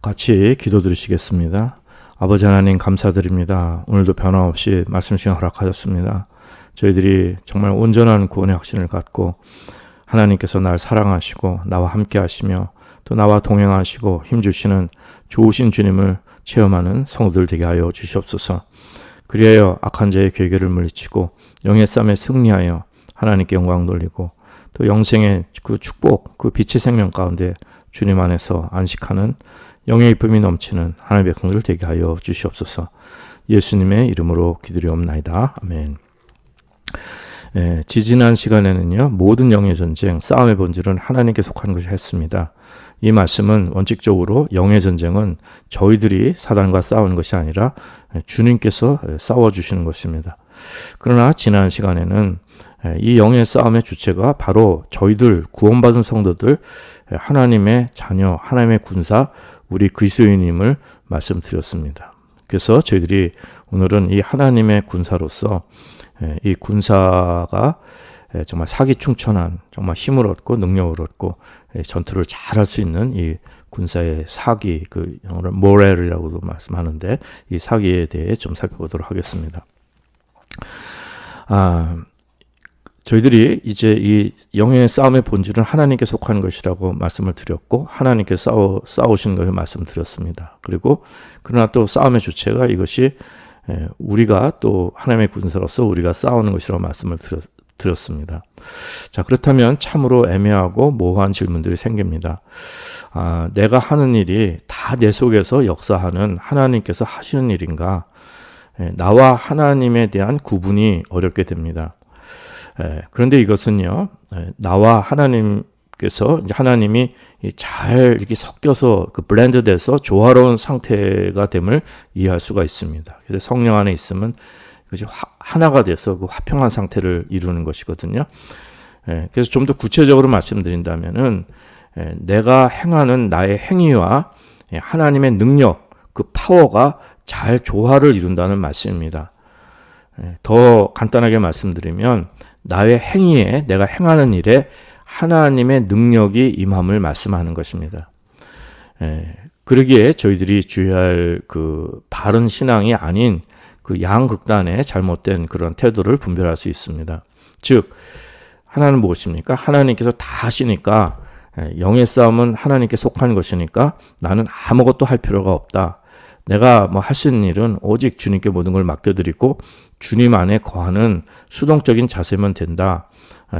같이 기도드리시겠습니다. 아버지 하나님 감사드립니다. 오늘도 변함없이 말씀 시간 허락하셨습니다. 저희들이 정말 온전한 구원의 확신을 갖고 하나님께서 날 사랑하시고 나와 함께 하시며 또 나와 동행하시고 힘주시는 좋으신 주님을 체험하는 성도들 되게 하여 주시옵소서. 그리하여 악한 자의 괴계를 물리치고 영의 싸움에 승리하여 하나님께 영광 돌리고 또 영생의 그 축복, 그 빛의 생명 가운데 주님 안에서 안식하는 영의 기쁨이 넘치는 하나님의 백성들 되게 하여 주시옵소서. 예수님의 이름으로 기도리옵나이다. 아멘. 지지난 시간에는요, 모든 영의 전쟁, 싸움의 본질은 하나님께 속한 것이 했습니다. 이 말씀은 원칙적으로 영의 전쟁은 저희들이 사단과 싸우는 것이 아니라 주님께서 싸워주시는 것입니다. 그러나 지난 시간에는 이 영의 싸움의 주체가 바로 저희들 구원받은 성도들, 하나님의 자녀, 하나님의 군사, 우리 그리스도인임을 말씀드렸습니다. 그래서 저희들이 오늘은 이 하나님의 군사로서 이 군사가 정말 사기충천한 정말 힘을 얻고 능력을 얻고 전투를 잘할 수 있는 이 군사의 사기, 그 영어로 모렐이라고도 말씀하는데 이 사기에 대해 좀 살펴보도록 하겠습니다. 저희들이 이제 이 영의 싸움의 본질은 하나님께 속한 것이라고 말씀을 드렸고 하나님께 싸우신 것을 말씀드렸습니다. 그리고 그러나 또 싸움의 주체가 이것이 우리가 또 하나님의 군사로서 우리가 싸우는 것이라고 말씀을 드렸습니다. 자, 그렇다면 참으로 애매하고 모호한 질문들이 생깁니다. 내가 하는 일이 다 내 속에서 역사하는 하나님께서 하시는 일인가? 나와 하나님에 대한 구분이 어렵게 됩니다. 그런데 이것은요, 나와 하나님께서 하나님이 잘 이렇게 섞여서 그 블렌드돼서 조화로운 상태가 됨을 이해할 수가 있습니다. 그래서 성령 안에 있으면 그것이 하나가 돼서 그 화평한 상태를 이루는 것이거든요. 그래서 좀 더 구체적으로 말씀드린다면은 내가 행하는 나의 행위와 하나님의 능력, 그 파워가 잘 조화를 이룬다는 말씀입니다. 더 간단하게 말씀드리면 나의 행위에 내가 행하는 일에 하나님의 능력이 임함을 말씀하는 것입니다. 그러기에 저희들이 주의할 그 바른 신앙이 아닌 그 양극단의 잘못된 그런 태도를 분별할 수 있습니다. 즉 하나는 무엇입니까? 하나님께서 다 하시니까 영의 싸움은 하나님께 속한 것이니까 나는 아무것도 할 필요가 없다. 내가 뭐 할 수 있는 일은 오직 주님께 모든 걸 맡겨드리고 주님 안에 거하는 수동적인 자세면 된다.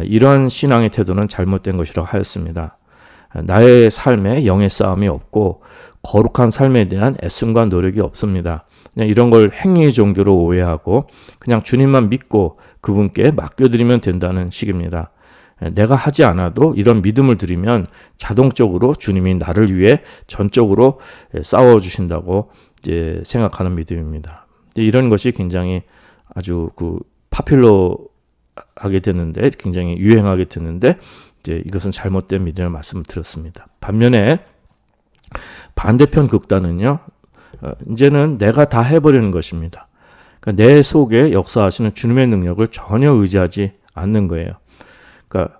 이런 신앙의 태도는 잘못된 것이라고 하였습니다. 나의 삶에 영의 싸움이 없고 거룩한 삶에 대한 애씀과 노력이 없습니다. 그냥 이런 걸 행위 종교로 오해하고 그냥 주님만 믿고 그분께 맡겨드리면 된다는 식입니다. 내가 하지 않아도 이런 믿음을 드리면 자동적으로 주님이 나를 위해 전적으로 싸워주신다고 이제 생각하는 믿음입니다. 이런 것이 굉장히 아주 그 파퓰러하게 됐는데, 굉장히 유행하게 됐는데, 이제 이것은 잘못된 믿음을 말씀을 드렸습니다. 반면에 반대편 극단은요, 이제는 내가 다 해버리는 것입니다. 그러니까 내 속에 역사하시는 주님의 능력을 전혀 의지하지 않는 거예요. 그러니까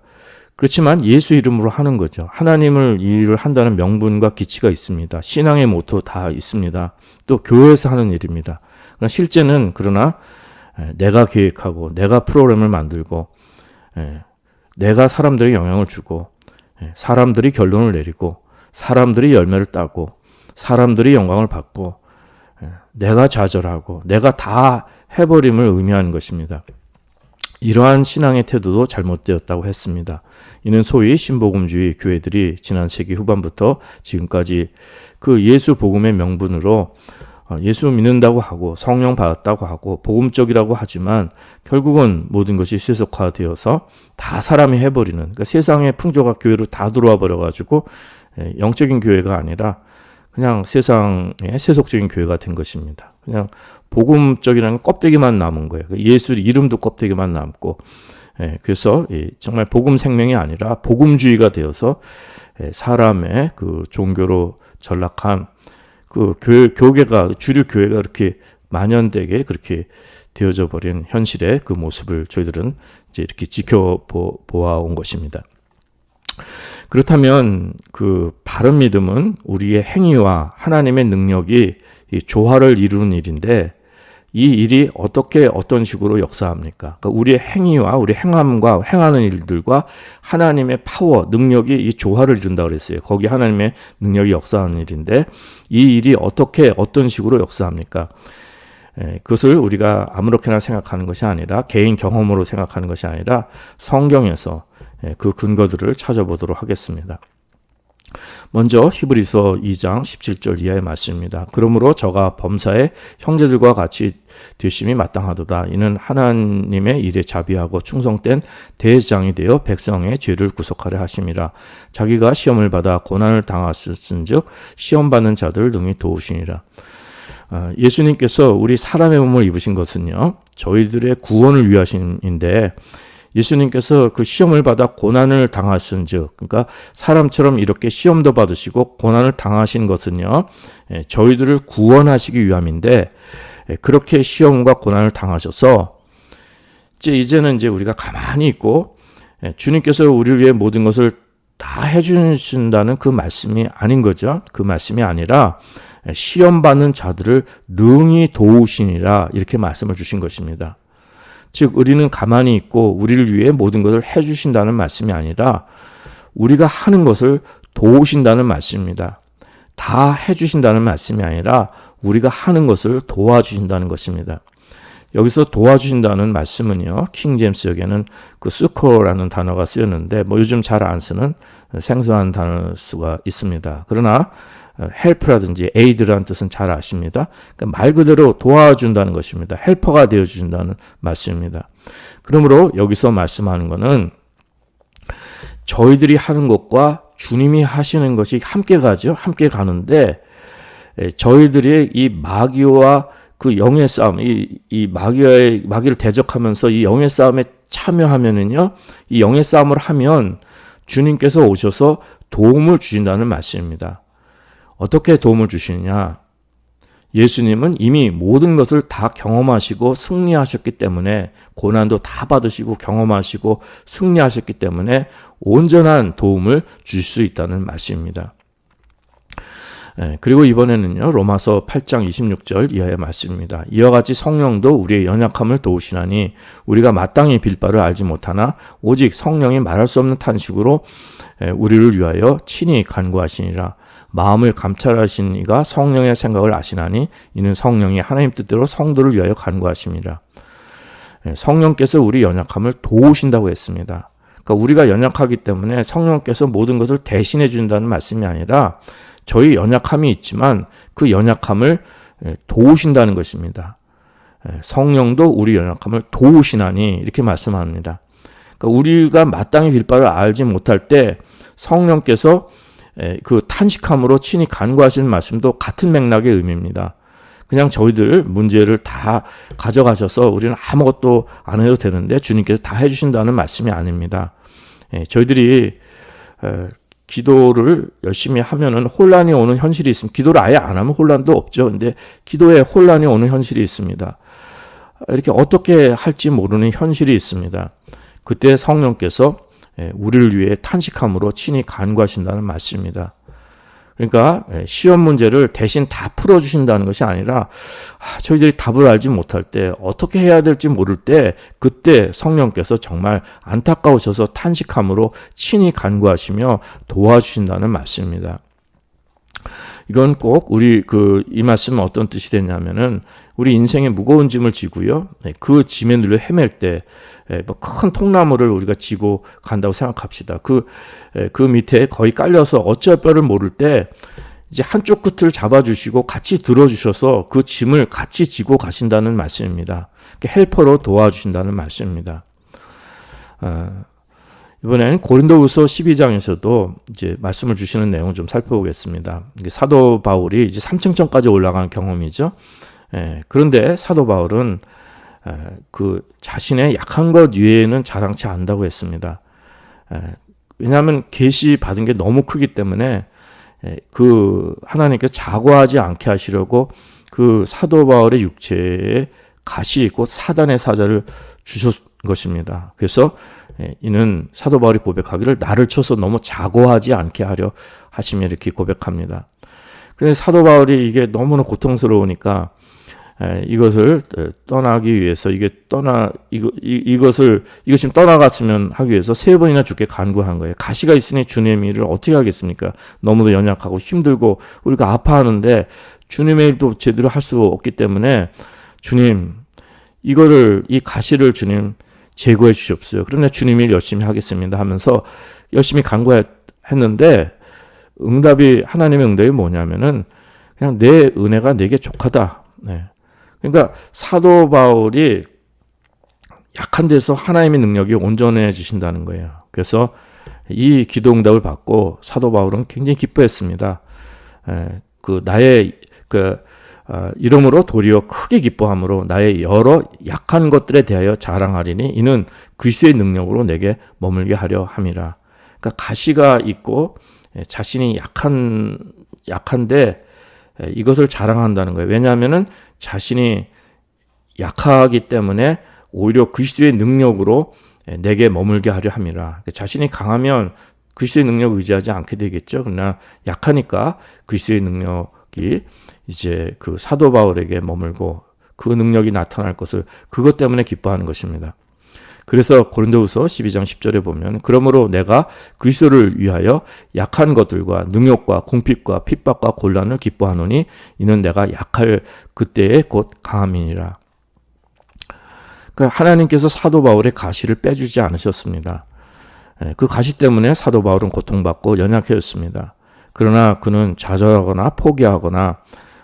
그렇지만 예수 이름으로 하는 거죠. 하나님을 일을 한다는 명분과 기치가 있습니다. 신앙의 모토 다 있습니다. 또 교회에서 하는 일입니다. 그러나 내가 계획하고 내가 프로그램을 만들고 내가 사람들에게 영향을 주고 사람들이 결론을 내리고 사람들이 열매를 따고 사람들이 영광을 받고 내가 좌절하고 내가 다 해버림을 의미하는 것입니다. 이러한 신앙의 태도도 잘못되었다고 했습니다. 이는 소위 신복음주의 교회들이 지난 세기 후반부터 지금까지 그 예수 복음의 명분으로 예수 믿는다고 하고 성령 받았다고 하고 복음적이라고 하지만 결국은 모든 것이 세속화되어서 다 사람이 해버리는, 그러니까 세상의 풍조가 교회로 다 들어와 버려가지고 영적인 교회가 아니라 그냥 세상의 세속적인 교회가 된 것입니다. 그냥 복음적이라는 껍데기만 남은 거예요. 예수 이름도 껍데기만 남고, 그래서 정말 복음 생명이 아니라 복음주의가 되어서 사람의 그 종교로 전락한 그 교계가, 주류 교회가 이렇게 만연되게 그렇게 되어져 버린 현실의 그 모습을 저희들은 이제 이렇게 지켜보아 온 것입니다. 그렇다면 그 바른 믿음은 우리의 행위와 하나님의 능력이 이 조화를 이루는 일인데 이 일이 어떻게 어떤 식으로 역사합니까? 그러니까 우리의 행위와 우리 행함과 행하는 일들과 하나님의 파워, 능력이 이 조화를 이룬다 그랬어요. 거기 하나님의 능력이 역사하는 일인데 이 일이 어떻게 어떤 식으로 역사합니까? 그것을 우리가 아무렇게나 생각하는 것이 아니라 개인 경험으로 생각하는 것이 아니라 성경에서 그 근거들을 찾아보도록 하겠습니다. 먼저 히브리서 2장 17절 이하의 말씀입니다. 그러므로 저가 범사에 형제들과 같이 되심이 마땅하도다. 이는 하나님의 일에 자비하고 충성된 대장이 되어 백성의 죄를 구속하려 하심이라. 자기가 시험을 받아 고난을 당하셨은즉 시험 받는 자들을 능히 도우시니라. 예수님께서 우리 사람의 몸을 입으신 것은요, 저희들의 구원을 위하심인데 예수님께서 그 시험을 받아 고난을 당하신즉, 그러니까 사람처럼 이렇게 시험도 받으시고 고난을 당하신 것은요, 저희들을 구원하시기 위함인데 그렇게 시험과 고난을 당하셔서 이제는 우리가 가만히 있고 주님께서 우리를 위해 모든 것을 다 해주신다는 그 말씀이 아닌 거죠. 그 말씀이 아니라 시험받는 자들을 능히 도우시니라 이렇게 말씀을 주신 것입니다. 즉 우리는 가만히 있고 우리를 위해 모든 것을 해주신다는 말씀이 아니라 우리가 하는 것을 도우신다는 말씀입니다. 다 해주신다는 말씀이 아니라 우리가 하는 것을 도와주신다는 것입니다. 여기서 도와주신다는 말씀은요, 킹제임스역에는 그 수코라는 단어가 쓰였는데 요즘 잘 안 쓰는 생소한 단어일 수가 있습니다. 그러나 help라든지 aid라는 뜻은 잘 아십니다. 그러니까 말 그대로 도와준다는 것입니다. 헬퍼가 되어준다는 말씀입니다. 그러므로 여기서 말씀하는 것은 저희들이 하는 것과 주님이 하시는 것이 함께 가죠. 함께 가는데 저희들이 이 마귀와 그 영의 싸움, 이 마귀를 대적하면서 이 영의 싸움에 참여하면은요, 이 영의 싸움을 하면 주님께서 오셔서 도움을 주신다는 말씀입니다. 어떻게 도움을 주시느냐? 예수님은 이미 모든 것을 다 경험하시고 승리하셨기 때문에 고난도 다 받으시고 경험하시고 승리하셨기 때문에 온전한 도움을 줄 수 있다는 말씀입니다. 그리고 이번에는요, 로마서 8장 26절 이하의 말씀입니다. 이와 같이 성령도 우리의 연약함을 도우시나니 우리가 마땅히 빌 바를 알지 못하나 오직 성령이 말할 수 없는 탄식으로 우리를 위하여 친히 간구하시니라. 마음을 감찰하신 이가 성령의 생각을 아시나니 이는 성령이 하나님 뜻대로 성도를 위하여 간구하십니다. 성령께서 우리 연약함을 도우신다고 했습니다. 그러니까 우리가 연약하기 때문에 성령께서 모든 것을 대신해 준다는 말씀이 아니라 저희 연약함이 있지만 그 연약함을 도우신다는 것입니다. 성령도 우리 연약함을 도우시나니 이렇게 말씀합니다. 그러니까 우리가 마땅히 빌 바를 알지 못할 때 성령께서 그 탄식함으로 친히 간구하시는 말씀도 같은 맥락의 의미입니다. 그냥 저희들 문제를 다 가져가셔서 우리는 아무것도 안 해도 되는데 주님께서 다 해주신다는 말씀이 아닙니다. 저희들이 기도를 열심히 하면은 혼란이 오는 현실이 있습니다. 기도를 아예 안 하면 혼란도 없죠. 근데 기도에 혼란이 오는 현실이 있습니다. 이렇게 어떻게 할지 모르는 현실이 있습니다. 그때 성령께서 우리를 위해 탄식함으로 친히 간구하신다는 말씀입니다. 그러니까 시험 문제를 대신 다 풀어주신다는 것이 아니라 저희들이 답을 알지 못할 때 어떻게 해야 될지 모를 때 그때 성령께서 정말 안타까우셔서 탄식함으로 친히 간구하시며 도와주신다는 말씀입니다. 이건 꼭 이 말씀은 어떤 뜻이 되냐면은 우리 인생의 무거운 짐을 지고요. 그 짐에 눌려 헤맬 때 큰 통나무를 우리가 지고 간다고 생각합시다. 그 밑에 거의 깔려서 어찌할 뼈를 모를 때 이제 한쪽 끝을 잡아주시고 같이 들어주셔서 그 짐을 같이 지고 가신다는 말씀입니다. 헬퍼로 도와주신다는 말씀입니다. 이번에는 고린도후서 12장에서도 이제 말씀을 주시는 내용을 좀 살펴보겠습니다. 사도 바울이 이제 3층천까지 올라간 경험이죠. 그런데 사도 바울은 그 자신의 약한 것 외에는 자랑치 않는다고 했습니다. 왜냐하면 계시 받은 게 너무 크기 때문에 그 하나님께서 자고하지 않게 하시려고 그 사도 바울의 육체에 가시 있고 사단의 사자를 것입니다. 그래서 이는 사도 바울이 고백하기를 나를 쳐서 너무 자고하지 않게 하려 하시며 이렇게 고백합니다. 그런데 사도 바울이 이게 너무나 고통스러우니까 이것을 떠나기 위해서 이것을 지금 떠나갔으면 하기 위해서 3번이나 주께 간구한 거예요. 가시가 있으니 주님의 일을 어떻게 하겠습니까? 너무도 연약하고 힘들고 우리가 아파하는데 주님의 일도 제대로 할 수 없기 때문에 주님 이 가시를 주님 제거해 주십시오. 그러나 주님의 일 열심히 하겠습니다 하면서 열심히 간구했는데 하나님의 응답이 뭐냐면은 그냥 내 은혜가 내게 족하다. 그러니까 사도 바울이 약한 데서 하나님의 능력이 온전해지신다는 거예요. 그래서 이 기도 응답을 받고 사도 바울은 굉장히 기뻐했습니다. 이름으로 도리어 크게 기뻐함으로 나의 여러 약한 것들에 대하여 자랑하리니 이는 그리스도의 능력으로 내게 머물게 하려 함이라. 그러니까 가시가 있고 자신이 약한데 이것을 자랑한다는 거예요. 왜냐하면은 자신이 약하기 때문에 오히려 그리스도의 능력으로 내게 머물게 하려 함이라. 자신이 강하면 그리스도의 능력을 의지하지 않게 되겠죠. 그러나 약하니까 그리스도의 능력이 이제 그 사도 바울에게 머물고 그 능력이 나타날 것을 그것 때문에 기뻐하는 것입니다. 그래서 고린도후서 12장 10절에 보면 그러므로 내가 그리스도를 위하여 약한 것들과 능욕과 궁핍과 핍박과 곤란을 기뻐하노니 이는 내가 약할 그때에 곧 강함이니라. 그러니까 하나님께서 사도 바울의 가시를 빼주지 않으셨습니다. 그 가시 때문에 사도 바울은 고통받고 연약해졌습니다. 그러나 그는 좌절하거나 포기하거나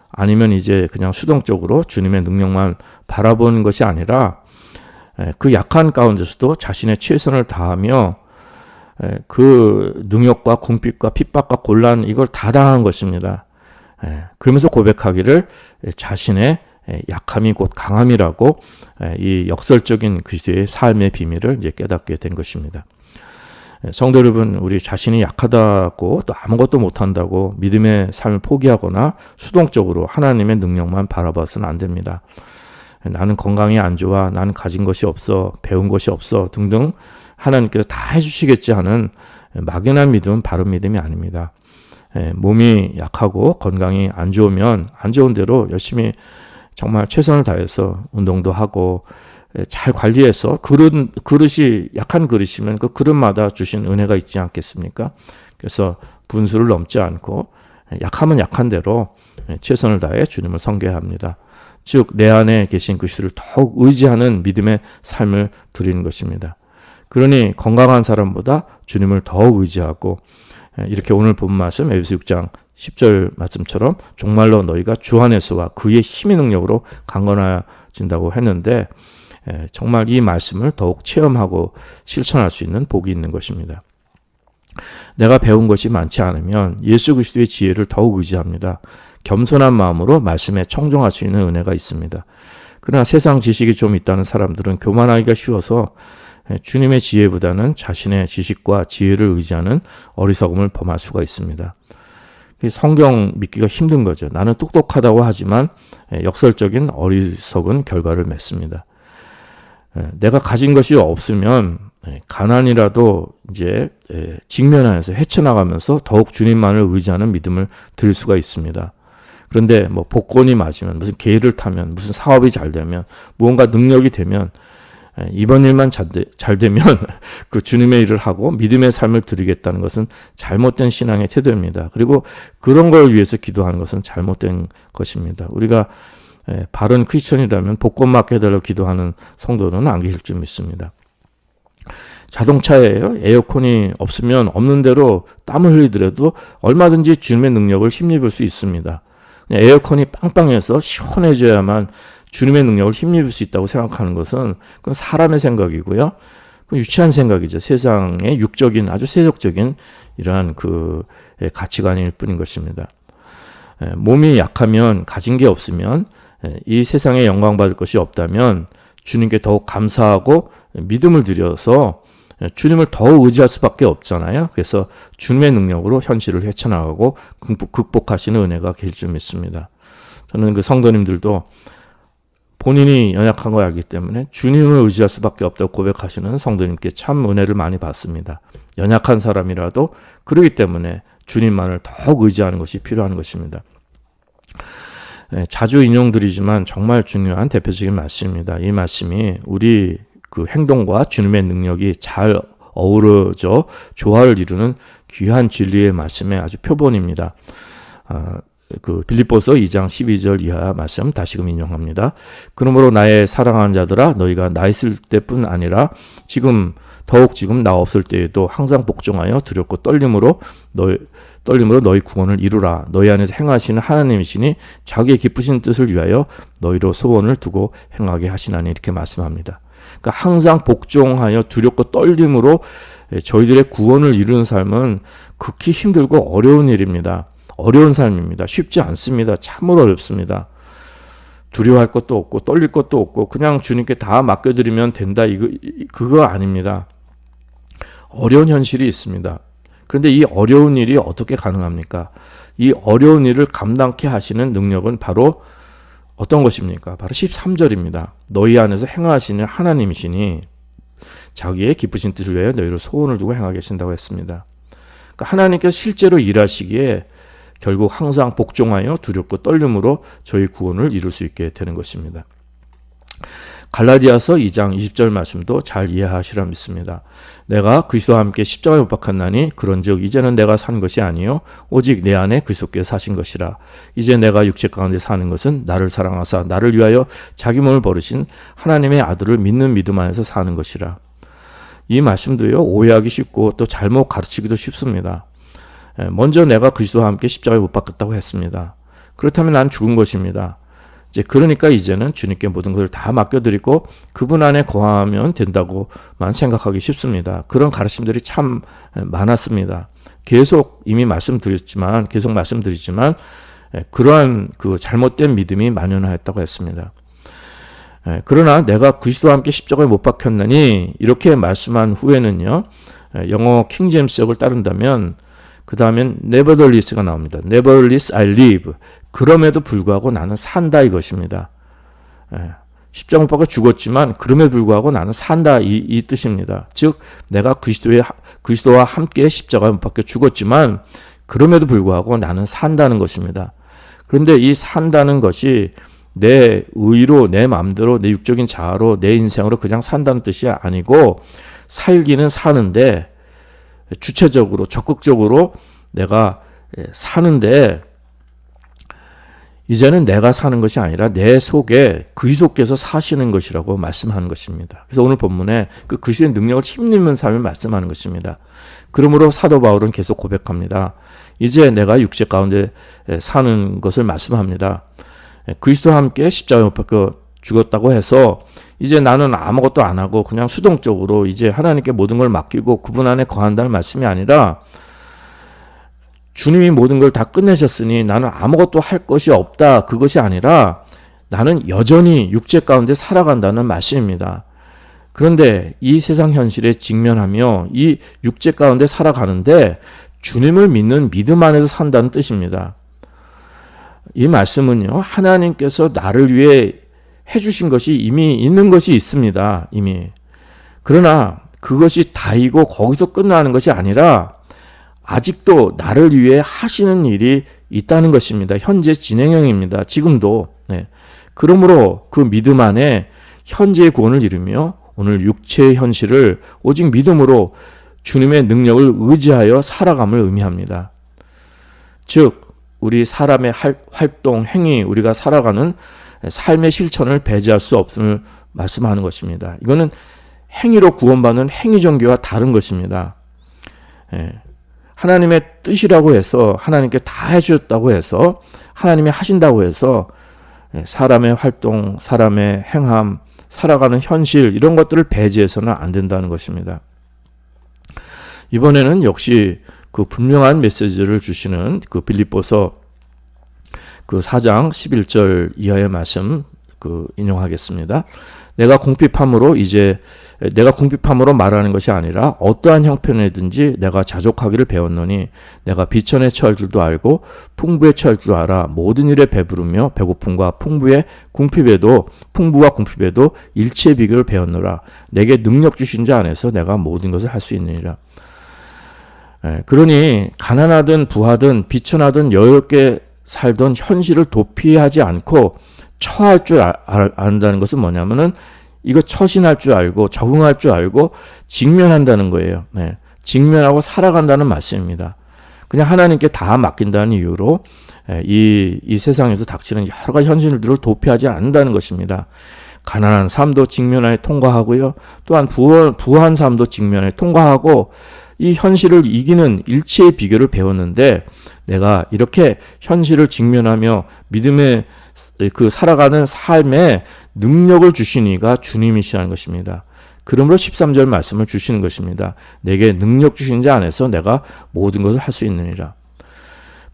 아니면 이제 그냥 수동적으로 주님의 능력만 바라보는 것이 아니라 그 약한 가운데서도 자신의 최선을 다하며 그 능욕과 궁핍과 핍박과 곤란 이걸 다 당한 것입니다. 그러면서 고백하기를 자신의 약함이 곧 강함이라고 이 역설적인 그리스도의 삶의 비밀을 이제 깨닫게 된 것입니다. 성도 여러분, 우리 자신이 약하다고 또 아무것도 못한다고 믿음의 삶을 포기하거나 수동적으로 하나님의 능력만 바라봐서는 안 됩니다. 나는 건강이 안 좋아, 나는 가진 것이 없어, 배운 것이 없어 등등 하나님께서 다 해주시겠지 하는 막연한 믿음은 바른 믿음이 아닙니다. 몸이 약하고 건강이 안 좋으면 안 좋은 대로 열심히 정말 최선을 다해서 운동도 하고 잘 관리해서 그릇이 약한 그릇이면 그 그릇마다 주신 은혜가 있지 않겠습니까? 그래서 분수를 넘지 않고 약하면 약한 대로 최선을 다해 주님을 섬겨야 합니다. 즉 내 안에 계신 그리스도를 더욱 의지하는 믿음의 삶을 드리는 것입니다. 그러니 건강한 사람보다 주님을 더욱 의지하고 이렇게 오늘 본 말씀 에베소 6장 10절 말씀처럼 정말로 너희가 주 안에서와 그의 힘의 능력으로 강건해진다고 했는데 정말 이 말씀을 더욱 체험하고 실천할 수 있는 복이 있는 것입니다. 내가 배운 것이 많지 않으면 예수 그리스도의 지혜를 더욱 의지합니다. 겸손한 마음으로 말씀에 청종할 수 있는 은혜가 있습니다. 그러나 세상 지식이 좀 있다는 사람들은 교만하기가 쉬워서 주님의 지혜보다는 자신의 지식과 지혜를 의지하는 어리석음을 범할 수가 있습니다. 성경 믿기가 힘든 거죠. 나는 똑똑하다고 하지만 역설적인 어리석은 결과를 맺습니다. 내가 가진 것이 없으면 가난이라도 이제 직면하여서 헤쳐나가면서 더욱 주님만을 의지하는 믿음을 드릴 수가 있습니다. 그런데 뭐 복권이 맞으면 무슨 계를 타면 무슨 사업이 잘 되면 무언가 능력이 되면 이번 일만 잘 되면 그 주님의 일을 하고 믿음의 삶을 드리겠다는 것은 잘못된 신앙의 태도입니다. 그리고 그런 걸 위해서 기도하는 것은 잘못된 것입니다. 우리가 바른 크리스천이라면 복권 맞게 해달라고 기도하는 성도는 안 계실 줄 믿습니다. 자동차에요. 에어컨이 없으면 없는 대로 땀을 흘리더라도 얼마든지 주님의 능력을 힘입을 수 있습니다. 에어컨이 빵빵해서 시원해져야만 주님의 능력을 힘입을 수 있다고 생각하는 것은 그건 사람의 생각이고요. 그건 유치한 생각이죠. 세상의 육적인 아주 세속적인 이러한 그 가치관일 뿐인 것입니다. 몸이 약하면 가진 게 없으면 이 세상에 영광 받을 것이 없다면 주님께 더욱 감사하고 믿음을 드려서 주님을 더 의지할 수밖에 없잖아요. 그래서 주님의 능력으로 현실을 헤쳐나가고 극복하시는 은혜가 계실 줄 믿습니다. 저는 그 성도님들도 본인이 연약한 걸 알기 때문에 주님을 의지할 수밖에 없다고 고백하시는 성도님께 참 은혜를 많이 받습니다. 연약한 사람이라도 그러기 때문에 주님만을 더욱 의지하는 것이 필요한 것입니다. 자주 인용드리지만 정말 중요한 대표적인 말씀입니다. 이 말씀이 우리 그 행동과 주님의 능력이 잘 어우러져 조화를 이루는 귀한 진리의 말씀의 아주 표본입니다. 그 빌립보서 2장 12절 이하 말씀 다시금 인용합니다. 그러므로 나의 사랑하는 자들아 너희가 나 있을 때뿐 아니라 더욱 지금 나 없을 때에도 항상 복종하여 두렵고 떨림으로 너희 구원을 이루라. 너희 안에서 행하시는 하나님이시니 자기의 기쁘신 뜻을 위하여 너희로 소원을 두고 행하게 하시나니 이렇게 말씀합니다. 그러니까 항상 복종하여 두렵고 떨림으로 저희들의 구원을 이루는 삶은 극히 힘들고 어려운 일입니다. 어려운 삶입니다. 쉽지 않습니다. 참으로 어렵습니다. 두려워할 것도 없고 떨릴 것도 없고 그냥 주님께 다 맡겨드리면 된다. 그거 아닙니다. 어려운 현실이 있습니다. 그런데 이 어려운 일이 어떻게 가능합니까? 이 어려운 일을 감당케 하시는 능력은 바로 어떤 것입니까? 바로 13절입니다. 너희 안에서 행하시는 하나님이시니 자기의 기쁘신 뜻을 위하여 너희를 소원을 두고 행하게 하신다고 했습니다. 그러니까 하나님께서 실제로 일하시기에 결국 항상 복종하여 두렵고 떨림으로 저희 구원을 이룰 수 있게 되는 것입니다. 갈라디아서 2장 20절 말씀도 잘 이해하시라 믿습니다. 내가 그리스도와 함께 십자가에 못 박혔나니 그런즉 이제는 내가 산 것이 아니요 오직 내 안에 그리스도께서 사신 것이라. 이제 내가 육체 가운데 사는 것은 나를 사랑하사 나를 위하여 자기 몸을 버리신 하나님의 아들을 믿는 믿음 안에서 사는 것이라. 이 말씀도요 오해하기 쉽고 또 잘못 가르치기도 쉽습니다. 먼저 내가 그리스도와 함께 십자가에 못 박혔다고 했습니다. 그렇다면 난 죽은 것입니다. 그러니까 이제는 주님께 모든 것을 다 맡겨드리고 그분 안에 거하면 된다고만 생각하기 쉽습니다. 그런 가르침들이 참 많았습니다. 계속 말씀드리지만 그러한 그 잘못된 믿음이 만연하였다고 했습니다. 그러나 내가 그리스도와 함께 십자가에 못 박혔나니 이렇게 말씀한 후에는요, 영어 킹제임스역을 따른다면 그 다음엔 nevertheless가 나옵니다. nevertheless I live. 그럼에도 불구하고 나는 산다 이것입니다. 십자가 못 박혀 죽었지만 그럼에도 불구하고 나는 산다 이 뜻입니다. 즉 내가 그리스도와 함께 십자가에 못 박혀 죽었지만 그럼에도 불구하고 나는 산다는 것입니다. 그런데 이 산다는 것이 내 의로 내 마음대로 내 육적인 자아로 내 인생으로 그냥 산다는 뜻이 아니고 살기는 사는데 주체적으로 적극적으로 내가 사는데 이제는 내가 사는 것이 아니라 내 속에 그리스도께서 사시는 것이라고 말씀하는 것입니다. 그래서 오늘 본문에 그 그리스도의 능력을 힘입는 삶을 말씀하는 것입니다. 그러므로 사도 바울은 계속 고백합니다. 이제 내가 육체 가운데 사는 것을 말씀합니다. 그리스도와 함께 십자가에 못 박혀 죽었다고 해서 이제 나는 아무것도 안 하고 그냥 수동적으로 이제 하나님께 모든 걸 맡기고 그분 안에 거한다는 말씀이 아니라 주님이 모든 걸 다 끝내셨으니 나는 아무것도 할 것이 없다. 그것이 아니라 나는 여전히 육체 가운데 살아간다는 말씀입니다. 그런데 이 세상 현실에 직면하며 이 육체 가운데 살아가는데 주님을 믿는 믿음 안에서 산다는 뜻입니다. 이 말씀은요, 하나님께서 나를 위해 해주신 것이 이미 있는 것이 있습니다. 이미. 그러나 그것이 다이고 거기서 끝나는 것이 아니라 아직도 나를 위해 하시는 일이 있다는 것입니다. 현재 진행형입니다. 지금도. 그러므로 그 믿음 안에 현재의 구원을 이루며 오늘 육체의 현실을 오직 믿음으로 주님의 능력을 의지하여 살아감을 의미합니다. 즉 우리 사람의 활동, 행위, 우리가 살아가는 삶의 실천을 배제할 수 없음을 말씀하는 것입니다. 이거는 행위로 구원받는 행위 종교와 다른 것입니다. 하나님의 뜻이라고 해서 하나님께 다 해주셨다고 해서 하나님이 하신다고 해서 사람의 활동, 사람의 행함, 살아가는 현실 이런 것들을 배제해서는 안 된다는 것입니다. 이번에는 역시 그 분명한 메시지를 주시는 그 빌립보서 그 4장 11절 이하의 말씀 인용하겠습니다. 내가 궁핍함으로 말하는 것이 아니라 어떠한 형편이든지 내가 자족하기를 배웠노니 내가 비천에 처할 줄도 알고 풍부에 처할 줄도 알아. 모든 일에 배부르며 배고픔과 풍부와 궁핍에도 일체의 비결을 배웠노라. 내게 능력 주신 자 안에서 내가 모든 것을 할 수 있느니라. 그러니 가난하든 부하든 비천하든 여유롭게 살던 현실을 도피하지 않고 처할 줄 안다는 것은 뭐냐면은 이거 처신할 줄 알고 적응할 줄 알고 직면한다는 거예요. 직면하고 살아간다는 말씀입니다. 그냥 하나님께 다 맡긴다는 이유로 이 세상에서 닥치는 여러 가지 현실들을 도피하지 않는다는 것입니다. 가난한 삶도 직면하여 통과하고요. 또한 부한 삶도 직면하여 통과하고 이 현실을 이기는 일체의 비결을 배웠는데 내가 이렇게 현실을 직면하며 믿음의 살아가는 삶에 능력을 주시니가 주님이시라는 것입니다. 그러므로 13절 말씀을 주시는 것입니다. 내게 능력 주신 자 안에서 내가 모든 것을 할 수 있느니라.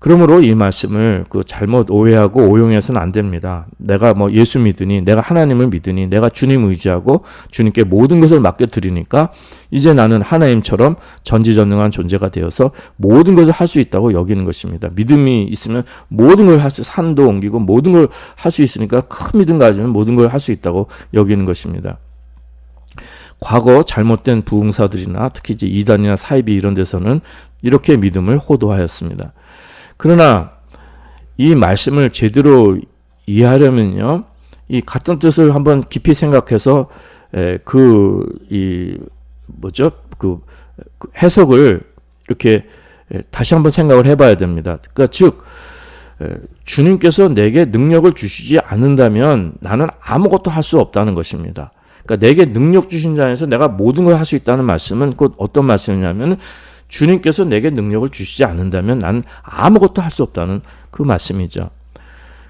그러므로 이 말씀을 잘못 오해하고 오용해서는 안 됩니다. 내가 예수 믿으니, 내가 하나님을 믿으니, 내가 주님 의지하고 주님께 모든 것을 맡겨드리니까 이제 나는 하나님처럼 전지전능한 존재가 되어서 모든 것을 할 수 있다고 여기는 것입니다. 믿음이 있으면 모든 걸 할 수, 산도 옮기고 모든 걸 할 수 있으니까 큰 믿음 가지면 모든 걸 할 수 있다고 여기는 것입니다. 과거 잘못된 부흥사들이나 특히 이제 이단이나 사이비 이런 데서는 이렇게 믿음을 호도하였습니다. 그러나 이 말씀을 제대로 이해하려면요, 이 같은 뜻을 한번 깊이 생각해서 해석을 이렇게 다시 한번 생각을 해봐야 됩니다. 그러니까 즉 주님께서 내게 능력을 주시지 않는다면 나는 아무것도 할 수 없다는 것입니다. 그러니까 내게 능력 주신 자 안에서 내가 모든 걸 할 수 있다는 말씀은 곧 어떤 말씀이냐면 주님께서 내게 능력을 주시지 않는다면 난 아무것도 할 수 없다는 그 말씀이죠.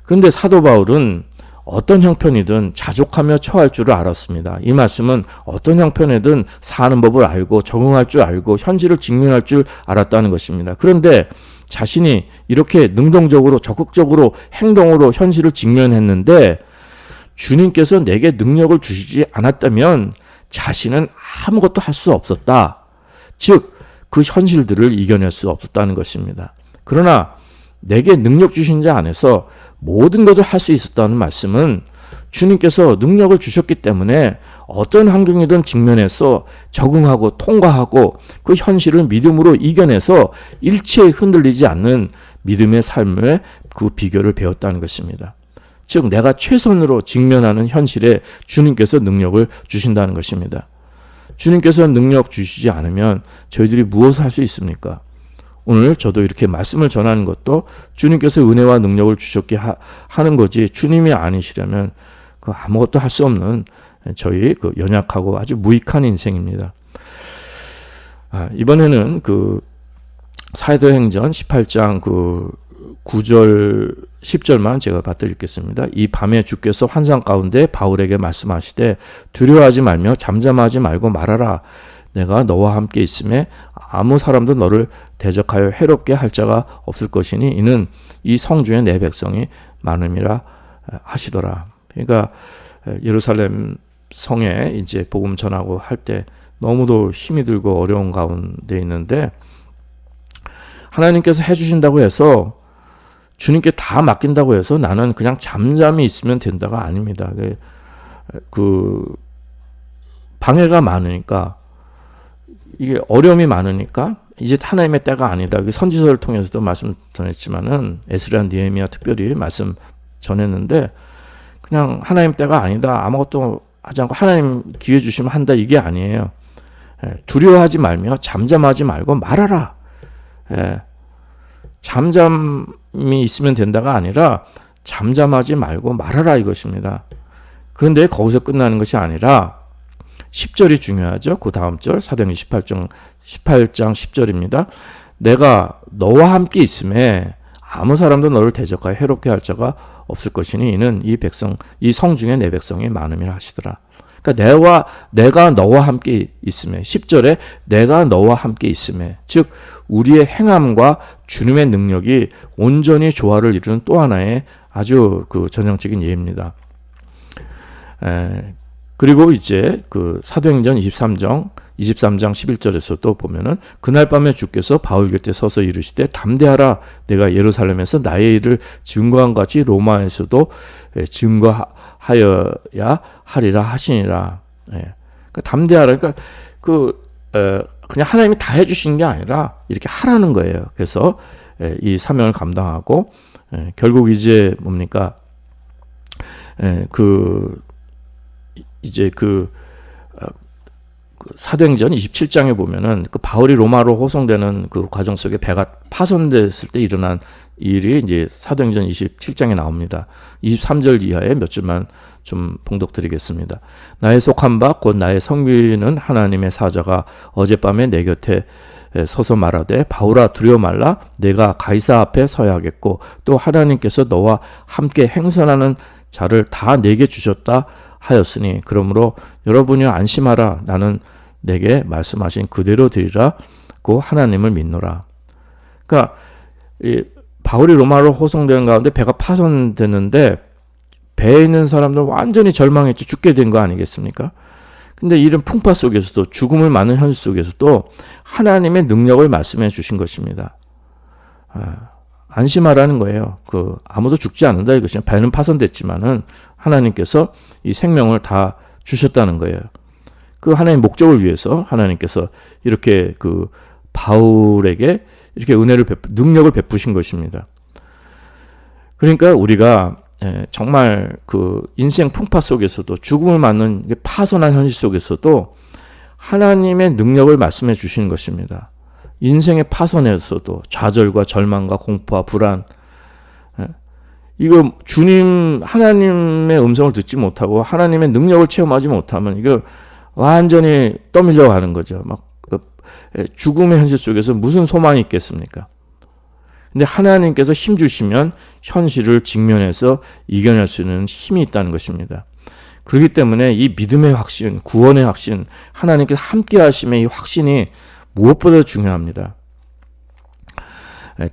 그런데 사도 바울은 어떤 형편이든 자족하며 처할 줄을 알았습니다. 이 말씀은 어떤 형편이든 사는 법을 알고 적응할 줄 알고 현실을 직면할 줄 알았다는 것입니다. 그런데 자신이 이렇게 능동적으로 적극적으로 행동으로 현실을 직면했는데 주님께서 내게 능력을 주시지 않았다면 자신은 아무것도 할 수 없었다. 즉 그 현실들을 이겨낼 수 없었다는 것입니다. 그러나 내게 능력 주신 자 안에서 모든 것을 할 수 있었다는 말씀은 주님께서 능력을 주셨기 때문에 어떤 환경이든 직면해서 적응하고 통과하고 그 현실을 믿음으로 이겨내서 일체에 흔들리지 않는 믿음의 삶의 그 비결을 배웠다는 것입니다. 즉 내가 최선으로 직면하는 현실에 주님께서 능력을 주신다는 것입니다. 주님께서 능력 주시지 않으면 저희들이 무엇을 할 수 있습니까? 오늘 저도 이렇게 말씀을 전하는 것도 주님께서 은혜와 능력을 주셨게 하는 거지 주님이 아니시라면 아무것도 할 수 없는 저희 연약하고 아주 무익한 인생입니다. 이번에는 사도행전 18장 9절 10절만 제가 받들겠습니다. 이 밤에 주께서 환상 가운데 바울에게 말씀하시되 두려워하지 말며 잠잠하지 말고 말하라. 내가 너와 함께 있음에 아무 사람도 너를 대적하여 해롭게 할 자가 없을 것이니 이는 이 성중에 내 백성이 많음이라 하시더라. 그러니까 예루살렘 성에 이제 복음 전하고 할 때 너무도 힘이 들고 어려운 가운데 있는데 하나님께서 해주신다고 해서 주님께 다 맡긴다고 해서 나는 그냥 잠잠히 있으면 된다가 아닙니다. 방해가 많으니까 이게 어려움이 많으니까 이제 하나님의 때가 아니다. 선지서를 통해서도 말씀 전했지만은 에스라 느헤미야 특별히 말씀 전했는데 그냥 하나님 때가 아니다. 아무것도 하지 않고 하나님 기회 주시면 한다 이게 아니에요. 두려워하지 말며 잠잠하지 말고 말하라. 잠잠이 있으면 된다가 아니라 잠잠하지 말고 말하라 이것입니다. 그런데 거기서 끝나는 것이 아니라 10절이 중요하죠. 그 다음 절 사도행전 18장 10절입니다. 내가 너와 함께 있음에 아무 사람도 너를 대적하여 해롭게 할 자가 없을 것이니 이는 이 성 중에 내 백성이 많음이라 하시더라. 그러니까 내가 너와 함께 있음에 10절에 내가 너와 함께 있음에 즉 우리의 행함과 주님의 능력이 온전히 조화를 이루는 또 하나의 아주 전형적인 예입니다. 그리고 이제 그 사도행전 23장 11절에서도 보면은 그날 밤에 주께서 바울 곁에 서서 이르시되 담대하라 내가 예루살렘에서 나의 일을 증거한 같이 로마에서도 증거하여야 하리라 하시니라. 그러니까 담대하라. 그러니까 그냥 하나님이 다 해주신 게 아니라 이렇게 하라는 거예요. 그래서 이 사명을 감당하고 결국 이제 뭡니까? 사도행전 27장에 보면은 그 바울이 로마로 호송되는 그 과정 속에 배가 파손됐을 때 일어난 일이 이제 사도행전 27장에 나옵니다. 23절 이하에 몇 줄만 좀 봉독드리겠습니다. 나의 속한 바 곧 나의 성비는 하나님의 사자가 어젯밤에 내 곁에 서서 말하되 바울아 두려워 말라 내가 가이사 앞에 서야 하겠고 또 하나님께서 너와 함께 행선하는 자를 다 내게 주셨다 하였으니 그러므로 여러분이 안심하라 나는 내게 말씀하신 그대로 드리라고 하나님을 믿노라. 그러니까 바울이 로마로 호송되는 가운데 배가 파손됐는데 배에 있는 사람들 완전히 절망했죠. 죽게 된 거 아니겠습니까? 근데 이런 풍파 속에서도 죽음을 맞는 현실 속에서도 하나님의 능력을 말씀해 주신 것입니다. 안심하라는 거예요. 아무도 죽지 않는다 이것이 배는 파손됐지만은 하나님께서 이 생명을 다 주셨다는 거예요. 그 하나님의 목적을 위해서 하나님께서 이렇게 바울에게 이렇게 능력을 베푸신 것입니다. 그러니까 우리가 정말 인생 풍파 속에서도 죽음을 맞는 파손한 현실 속에서도 하나님의 능력을 말씀해 주시는 것입니다. 인생의 파손에서도 좌절과 절망과 공포와 불안 이거 하나님의 음성을 듣지 못하고 하나님의 능력을 체험하지 못하면 이거 완전히 떠밀려 가는 거죠. 죽음의 현실 속에서 무슨 소망이 있겠습니까? 근데 하나님께서 힘 주시면 현실을 직면해서 이겨낼 수 있는 힘이 있다는 것입니다. 그렇기 때문에 이 믿음의 확신, 구원의 확신, 하나님께서 함께 하심의 이 확신이 무엇보다 중요합니다.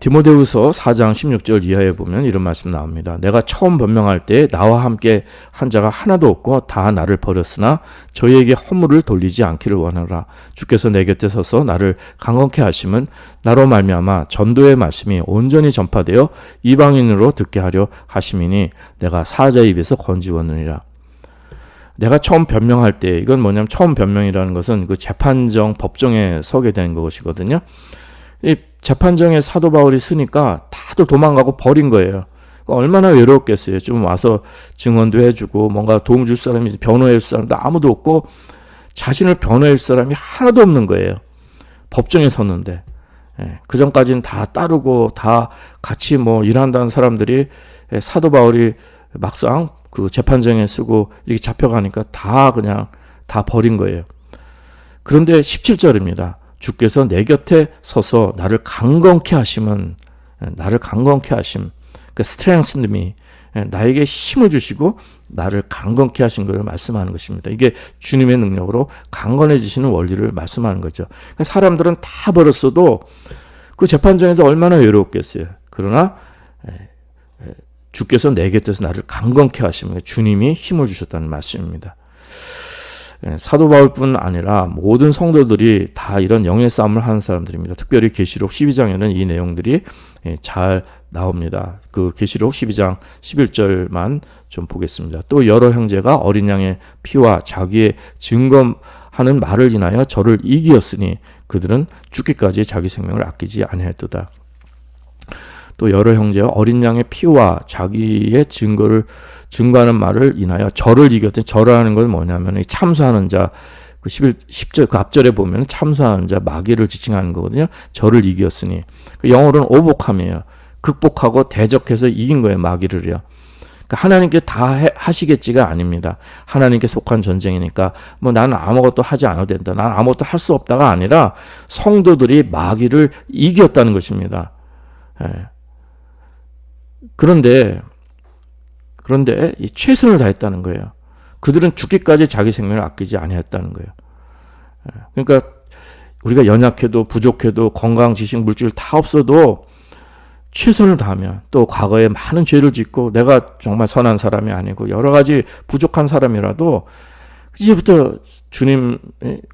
디모데후서 4장 16절 이하에 보면 이런 말씀 나옵니다. 내가 처음 변명할 때 나와 함께 한 자가 하나도 없고 다 나를 버렸으나 저희에게 허물을 돌리지 않기를 원하라. 주께서 내 곁에 서서 나를 강건케 하심은 나로 말미암아 전도의 말씀이 온전히 전파되어 이방인으로 듣게 하려 하심이니 내가 사자의 입에서 건지웠느니라. 내가 처음 변명할 때 이건 뭐냐면 처음 변명이라는 것은 그 재판정 법정에 서게 된 것이거든요. 이 재판정에 사도 바울이 쓰니까 다들 도망가고 버린 거예요. 얼마나 외로웠겠어요. 좀 와서 증언도 해주고 뭔가 도움 줄 사람이 변호해 줄 사람도 아무도 없고 자신을 변호해 줄 사람이 하나도 없는 거예요. 법정에 섰는데 그 전까지는 다 따르고 다 같이 일한다는 사람들이 사도 바울이 막상 그 재판정에 쓰고 이렇게 잡혀가니까 다 버린 거예요. 그런데 17절입니다. 주께서 내 곁에 서서 나를 강건케 하심은 그 strengthened me 나에게 힘을 주시고 나를 강건케 하신 것을 말씀하는 것입니다. 이게 주님의 능력으로 강건해지시는 원리를 말씀하는 거죠. 그러니까 사람들은 다 버렸어도 그 재판정에서 얼마나 외로웠겠어요. 그러나 주께서 내 곁에서 나를 강건케 하시면 주님이 힘을 주셨다는 말씀입니다. 사도 바울뿐 아니라 모든 성도들이 다 이런 영의 싸움을 하는 사람들입니다. 특별히 계시록 12장에는 이 내용들이 잘 나옵니다. 그 계시록 12장 11절만 좀 보겠습니다. 또 여러 형제가 어린 양의 피와 자기의 증거하는 말을 인하여 저를 이기었으니 그들은 죽기까지 자기 생명을 아끼지 아니하였도다. 또 여러 형제가 어린 양의 피와 자기의 증거하는 말을 인하여 저를 이겼더니 저라는 건 뭐냐면 참수하는 자, 그 10절 그 앞절에 보면 참수하는 자 마귀를 지칭하는 거거든요. 저를 이겼으니 영어로는 오복함이에요. 극복하고 대적해서 이긴 거예요. 마귀를요. 그러니까 하나님께 다 하시겠지가 아닙니다. 하나님께 속한 전쟁이니까 나는 아무것도 하지 않아도 된다. 나는 아무것도 할 수 없다가 아니라 성도들이 마귀를 이겼다는 것입니다. 그런데 이 최선을 다했다는 거예요. 그들은 죽기까지 자기 생명을 아끼지 아니했다는 거예요. 그러니까 우리가 연약해도 부족해도 건강, 지식, 물질 다 없어도 최선을 다하면, 또 과거에 많은 죄를 짓고 내가 정말 선한 사람이 아니고 여러 가지 부족한 사람이라도 이제부터 주님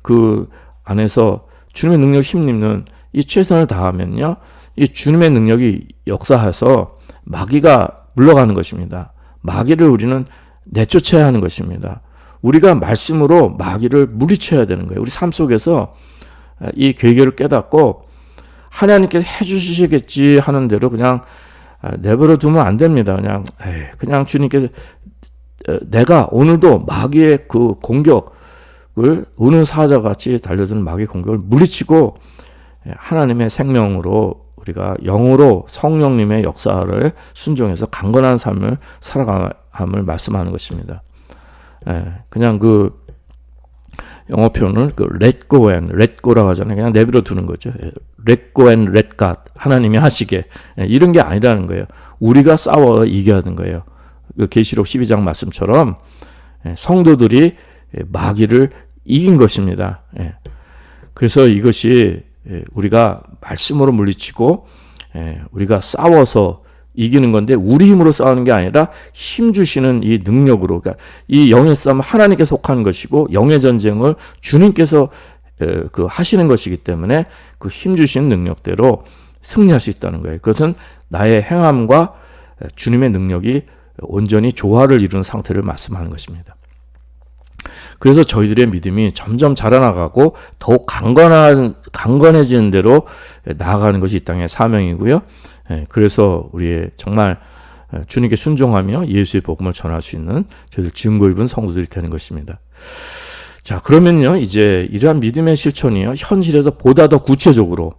그 안에서 주님의 능력 힘입는 이 최선을 다하면요, 이 주님의 능력이 역사해서 마귀가 물러가는 것입니다. 마귀를 우리는 내쫓아야 하는 것입니다. 우리가 말씀으로 마귀를 물리쳐야 되는 거예요. 우리 삶 속에서 이 계계를 깨닫고 하나님께서 해주시겠지 하는 대로 그냥 내버려 두면 안 됩니다. 그냥 주님께서 내가 오늘도 마귀의 그 공격을 우는 사자같이 달려드는 마귀의 공격을 물리치고 하나님의 생명으로 우리가 영으로 성령님의 역사를 순종해서 강건한 삶을 살아감을 말씀하는 것입니다. 그냥 그 영어 표현을 그 let go and let go라고 하잖아요. 그냥 내버려 두는 거죠. let go and let God. 하나님이 하시게. 이런 게 아니라는 거예요. 우리가 싸워 이겨야 하는 거예요. 그 계시록 12장 말씀처럼 성도들이 마귀를 이긴 것입니다. 그래서 이것이 우리가 말씀으로 물리치고 우리가 싸워서 이기는 건데, 우리 힘으로 싸우는 게 아니라 힘 주시는 이 능력으로, 그러니까 이 영의 싸움은 하나님께 속한 것이고 영의 전쟁을 주님께서 그 하시는 것이기 때문에 그 힘 주시는 능력대로 승리할 수 있다는 거예요. 그것은 나의 행함과 주님의 능력이 온전히 조화를 이루는 상태를 말씀하는 것입니다. 그래서 저희들의 믿음이 점점 자라나가고 더욱 강건해지는 대로 나아가는 것이 이 땅의 사명이고요. 그래서 우리의 정말 주님께 순종하며 예수의 복음을 전할 수 있는 저희들 증거 입은 성도들이 되는 것입니다. 자, 그러면요, 이제 이러한 믿음의 실천이요, 현실에서 보다 구체적으로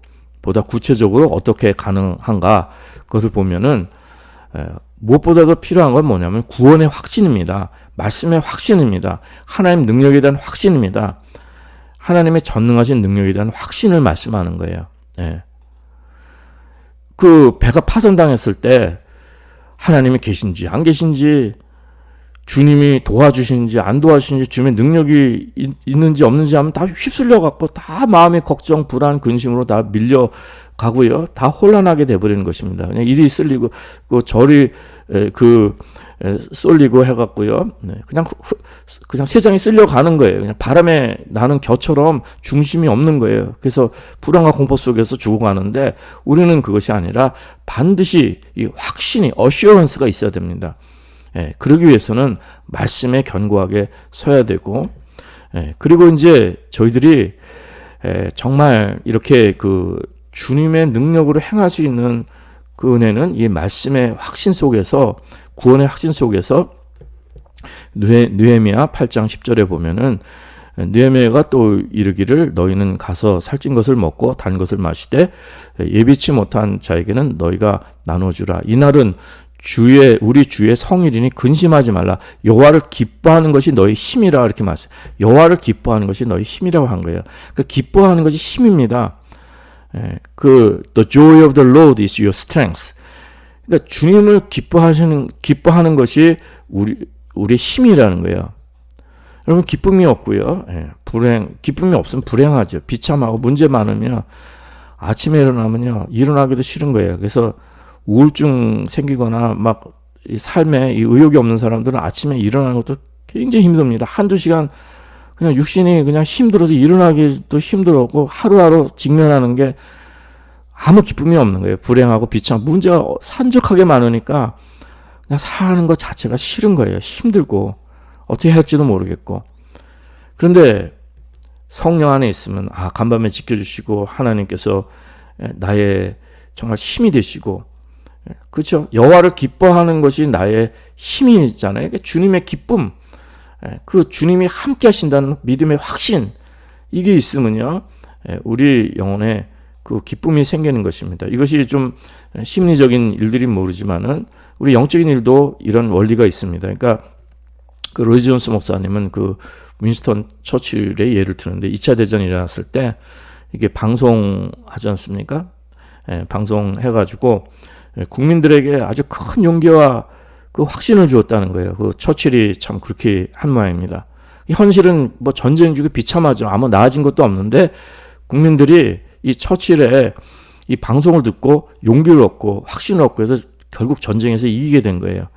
어떻게 가능한가, 그것을 보면은 무엇보다도 필요한 건 뭐냐면 구원의 확신입니다. 말씀의 확신입니다. 하나님 능력에 대한 확신입니다. 하나님의 전능하신 능력에 대한 확신을 말씀하는 거예요. 그 배가 파손당했을 때 하나님이 계신지 안 계신지, 주님이 도와주시는지 안 도와주시는지, 주님의 능력이 있는지 없는지 하면 다 휩쓸려 갖고 다 마음의 걱정, 불안, 근심으로 다 밀려가고요. 다 혼란하게 돼버리는 것입니다. 그냥 이리 쓸리고 그 저리 쏠리고 해갖고요. 그냥 세상이 쓸려가는 거예요. 그냥 바람에 나는 겨처럼 중심이 없는 거예요. 그래서 불안과 공포 속에서 죽어가는데, 우리는 그것이 아니라 반드시 이 확신이, 어슈어런스가 있어야 됩니다. 그러기 위해서는 말씀에 견고하게 서야 되고, 그리고 이제 저희들이 정말 이렇게 그 주님의 능력으로 행할 수 있는 그 은혜는 이 말씀의 확신 속에서, 구원의 확신 속에서, 느헤미야 8장 10절에 보면은 느헤미야가 또 이르기를 너희는 가서 살찐 것을 먹고 단 것을 마시되 예비치 못한 자에게는 너희가 나눠주라. 이날은 우리 주의 성일이니 근심하지 말라. 여호와를 기뻐하는 것이 너희 힘이라. 이렇게 말씀. 여호와를 기뻐하는 것이 너희 힘이라고 한 거예요. 그 기뻐하는 것이 힘입니다. the joy of the Lord is your strength. 그러니까 주님을 기뻐하는 것이 우리의 힘이라는 거예요. 여러분, 기쁨이 없고요, 기쁨이 없으면 불행하죠. 비참하고 문제 많으면 아침에 일어나면요, 일어나기도 싫은 거예요. 그래서 우울증 생기거나 막 이 삶에 이 의욕이 없는 사람들은 아침에 일어나는 것도 굉장히 힘듭니다. 한두 시간 그냥 육신이 그냥 힘들어서 일어나기도 힘들었고, 하루하루 직면하는 게 아무 기쁨이 없는 거예요. 불행하고 비참, 문제가 산적하게 많으니까 그냥 사는 것 자체가 싫은 거예요. 힘들고 어떻게 할지도 모르겠고. 그런데 성령 안에 있으면 간밤에 지켜주시고 하나님께서 나의 정말 힘이 되시고, 그렇죠? 여호와를 기뻐하는 것이 나의 힘이잖아요. 그러니까 주님의 기쁨, 그 주님이 함께 하신다는 믿음의 확신, 이게 있으면요, 우리 영혼에 그 기쁨이 생기는 것입니다. 이것이 좀 심리적인 일들이 모르지만은 우리 영적인 일도 이런 원리가 있습니다. 그러니까 그 로이 존스 목사님은 그 윈스턴 처칠의 예를 드는데, 2차 대전이 일어났을 때 이게 방송하지 않습니까? 방송해가지고 국민들에게 아주 큰 용기와 그 확신을 주었다는 거예요. 그 처칠이 참 그렇게 한 모양입니다. 현실은 뭐 전쟁 중에 비참하죠. 아무 나아진 것도 없는데 국민들이 이 처칠의 이 방송을 듣고 용기를 얻고 확신을 얻고 해서 결국 전쟁에서 이기게 된 거예요.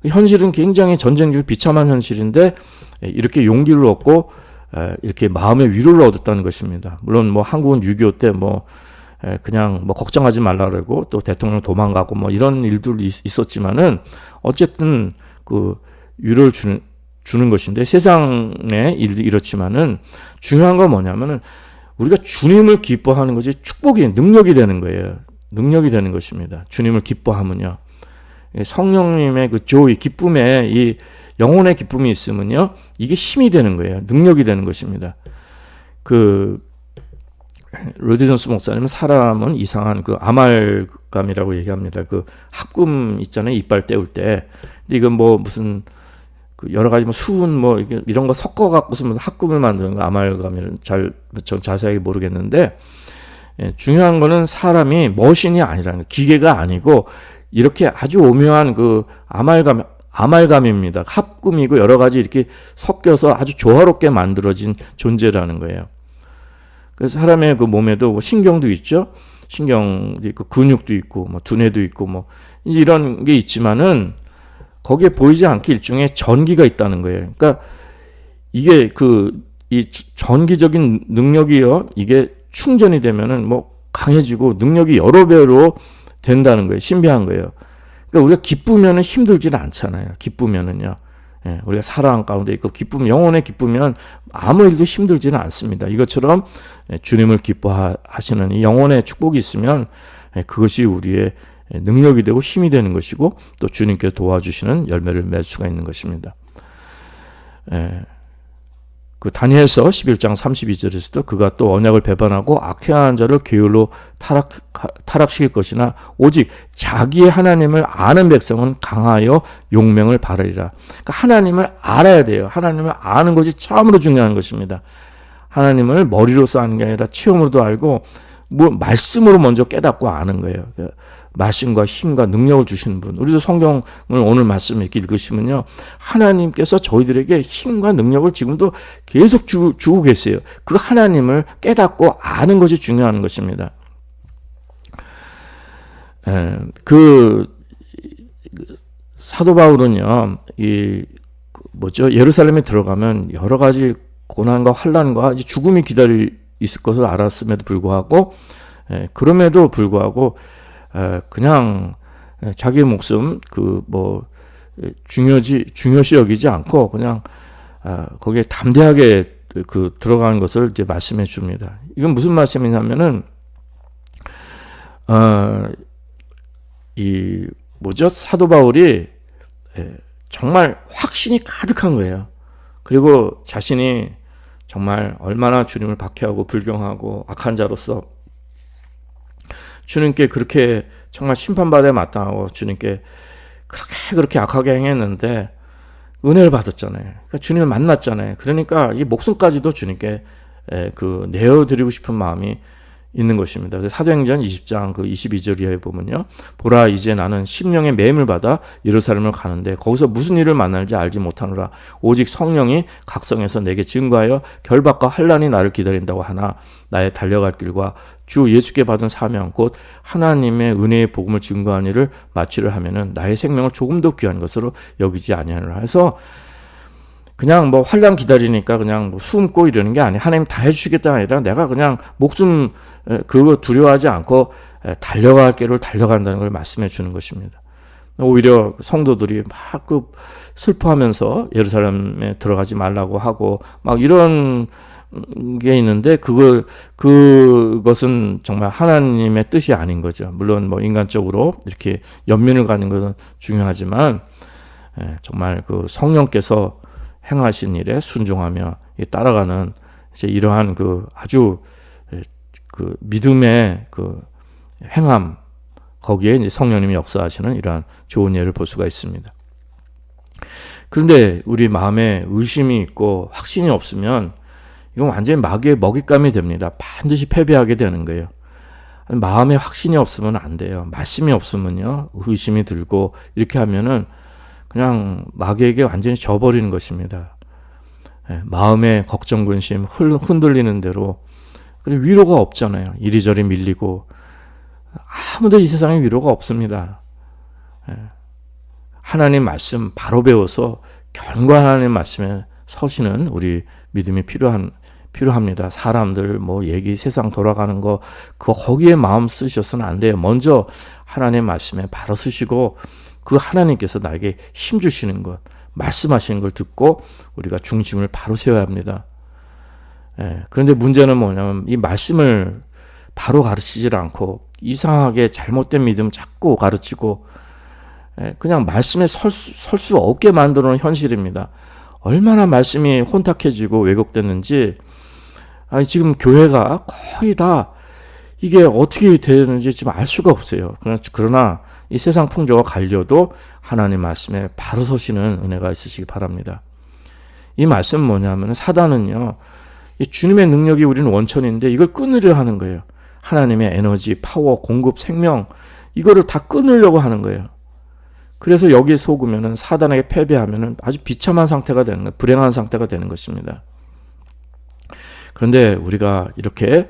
현실은 굉장히 전쟁적이고 비참한 현실인데 이렇게 용기를 얻고 이렇게 마음의 위로를 얻었다는 것입니다. 물론 뭐 한국은 6.25 때 뭐 그냥 뭐 걱정하지 말라고 또 대통령 도망가고 뭐 이런 일도 있었지만은 어쨌든 그 위로를 주는 것인데 세상의 일도 이렇지만은 중요한 건 뭐냐면은 우리가 주님을 기뻐하는 것이 축복이 능력이 되는 거예요. 능력이 되는 것입니다. 주님을 기뻐하면요. 성령님의 그 조이, 기쁨에 이 영혼의 기쁨이 있으면요. 이게 힘이 되는 거예요. 능력이 되는 것입니다. 로디 존스 목사님은 사람은 이상한 그 아말감이라고 얘기합니다. 그 합금 있잖아요. 이빨 떼울 때. 근데 이건 뭐 무슨 그 여러 가지 뭐 수은 뭐 이런 거 섞어 갖고서 합금을 만드는 거 아말감을 전 자세하게 모르겠는데 중요한 거는 사람이 머신이 아니라는 거, 기계가 아니고 이렇게 아주 오묘한 그 아말감입니다. 합금이고 여러 가지 이렇게 섞여서 아주 조화롭게 만들어진 존재라는 거예요. 그래서 사람의 그 몸에도 뭐 신경도 있죠. 신경도 있고 근육도 있고 뭐 두뇌도 있고 뭐 이런 게 있지만은 거기에 보이지 않게 일종의 전기가 있다는 거예요. 그러니까 이게 이 전기적인 능력이요. 이게 충전이 되면은 뭐 강해지고 능력이 여러 배로 된다는 거예요. 신비한 거예요. 그러니까 우리가 기쁘면은 힘들지는 않잖아요. 기쁘면은요. 우리가 사랑 가운데 있고 영혼의 기쁘면 아무 일도 힘들지는 않습니다. 이것처럼 주님을 기뻐하시는 이 영혼의 축복이 있으면 그것이 우리의 능력이 되고 힘이 되는 것이고 또 주님께서 도와주시는 열매를 맺을 수가 있는 것입니다. 그 다니엘서 11장 32절에서도 그가 또 언약을 배반하고 악행한 자를 게을로 타락시킬 것이나 오직 자기의 하나님을 아는 백성은 강하여 용맹을 바르리라. 그러니까 하나님을 알아야 돼요. 하나님을 아는 것이 참으로 중요한 것입니다. 하나님을 머리로서 아는 게 아니라 체험으로도 알고 뭐 말씀으로 먼저 깨닫고 아는 거예요. 말씀과 힘과 능력을 주시는 분. 우리도 성경을 오늘 말씀 이렇게 읽으시면요. 하나님께서 저희들에게 힘과 능력을 지금도 계속 주고 계세요. 그 하나님을 깨닫고 아는 것이 중요한 것입니다. 사도 바울은요. 예루살렘에 들어가면 여러 가지 고난과 환난과 죽음이 있을 것을 알았음에도 불구하고 그럼에도 불구하고 그냥 자기의 목숨 중요시 여기지 않고 그냥 거기에 담대하게 들어가는 것을 이제 말씀해 줍니다. 이건 무슨 말씀이냐면은 사도 바울이 정말 확신이 가득한 거예요. 그리고 자신이 정말 얼마나 주님을 박해하고 불경하고 악한 자로서 주님께 그렇게 정말 심판받아야 마땅하고 주님께 그렇게 악하게 행했는데 은혜를 받았잖아요. 그러니까 주님을 만났잖아요. 그러니까 이 목숨까지도 주님께 내어드리고 싶은 마음이 있는 것입니다. 사도행전 20장 22절 이하에 보면요. 보라 이제 나는 심령의 매임을 받아 예루살렘을 가는데 거기서 무슨 일을 만날지 알지 못하노라. 오직 성령이 각성해서 내게 증거하여 결박과 환난이 나를 기다린다고 하나 나의 달려갈 길과 주 예수께 받은 사명 곧 하나님의 은혜의 복음을 증거한 일을 마치려 하면은 나의 생명을 조금 더 귀한 것으로 여기지 아니하노라. 해서 그냥 환난 기다리니까 그냥 숨고 이러는 게 아니에요. 하나님 다 해주시겠다가 아니라 내가 그냥 목숨 그거 두려워하지 않고 달려갈 길을 달려간다는 걸 말씀해 주는 것입니다. 오히려 성도들이 막 슬퍼하면서 예루살렘에 들어가지 말라고 하고 막 이런 게 있는데 그것은 정말 하나님의 뜻이 아닌 거죠. 물론 인간적으로 이렇게 연민을 갖는 것은 중요하지만 정말 성령께서 행하신 일에 순종하며 따라가는 이러한 아주 믿음의 행함 거기에 이제 성령님이 역사하시는 이러한 좋은 예를 볼 수가 있습니다. 그런데 우리 마음에 의심이 있고 확신이 없으면 이건 완전히 마귀의 먹잇감이 됩니다. 반드시 패배하게 되는 거예요. 마음에 확신이 없으면 안 돼요. 말씀이 없으면요 의심이 들고 이렇게 하면은 그냥 마귀에게 완전히 져버리는 것입니다. 마음의 걱정, 근심, 흔들리는 대로 위로가 없잖아요. 이리저리 밀리고 아무도 이 세상에 위로가 없습니다. 하나님 말씀 바로 배워서 견고한 하나님 말씀에 서시는 우리 믿음이 필요합니다. 사람들 뭐 얘기 세상 돌아가는 거 거기에 마음 쓰셔서는 안 돼요. 먼저 하나님 말씀에 바로 쓰시고 그 하나님께서 나에게 힘 주시는 것, 말씀하시는 걸 듣고 우리가 중심을 바로 세워야 합니다. 그런데 문제는 뭐냐면 이 말씀을 바로 가르치질 않고 이상하게 잘못된 믿음 자꾸 가르치고 그냥 말씀에 설 수 없게 만들어 놓은 현실입니다. 얼마나 말씀이 혼탁해지고 왜곡됐는지 지금 교회가 거의 다 이게 어떻게 되는지 지금 알 수가 없어요. 그러나 이 세상 풍조가 갈려도 하나님 말씀에 바로 서시는 은혜가 있으시기 바랍니다. 이 말씀은 뭐냐면 사단은요, 이 주님의 능력이 우리는 원천인데 이걸 끊으려 하는 거예요. 하나님의 에너지, 파워, 공급, 생명 이거를 다 끊으려고 하는 거예요. 그래서 여기에 속으면은 사단에게 패배하면은 아주 비참한 상태가 되는 거예요. 불행한 상태가 되는 것입니다. 그런데 우리가 이렇게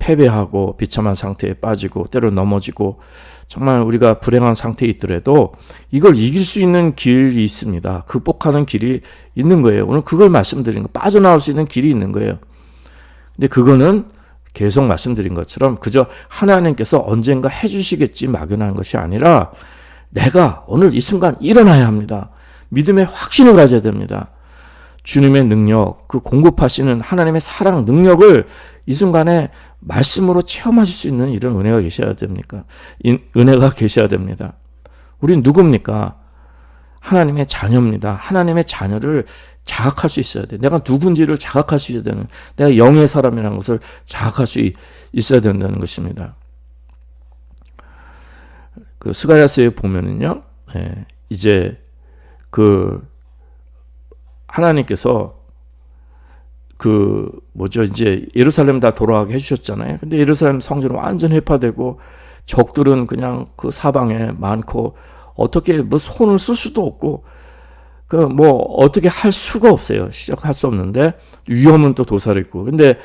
패배하고 비참한 상태에 빠지고 때로 넘어지고 정말 우리가 불행한 상태에 있더라도 이걸 이길 수 있는 길이 있습니다. 극복하는 길이 있는 거예요. 오늘 그걸 말씀드린 거, 빠져나올 수 있는 길이 있는 거예요. 근데 그거는 계속 말씀드린 것처럼 그저 하나님께서 언젠가 해주시겠지 막연한 것이 아니라 내가 오늘 이 순간 일어나야 합니다. 믿음의 확신을 가져야 됩니다. 주님의 능력, 그 공급하시는 하나님의 사랑, 능력을 이 순간에 말씀으로 체험하실 수 있는 이런 은혜가 계셔야 됩니까? 은혜가 계셔야 됩니다. 우린 누굽니까? 하나님의 자녀입니다. 하나님의 자녀를 자각할 수 있어야 돼. 내가 누군지를 자각할 수 있어야 되는, 내가 영의 사람이라는 것을 자각할 수 있어야 된다는 것입니다. 그 스가랴서에 보면은요, 이제 그 하나님께서 이제 예루살렘 다 돌아가게 해주셨잖아요. 근데 예루살렘 성전은 완전 해파되고 적들은 그냥 그 사방에 많고 어떻게 뭐 손을 쓸 수도 없고 어떻게 할 수가 없어요. 시작할 수 없는데 위험은 또 도사리고. 근데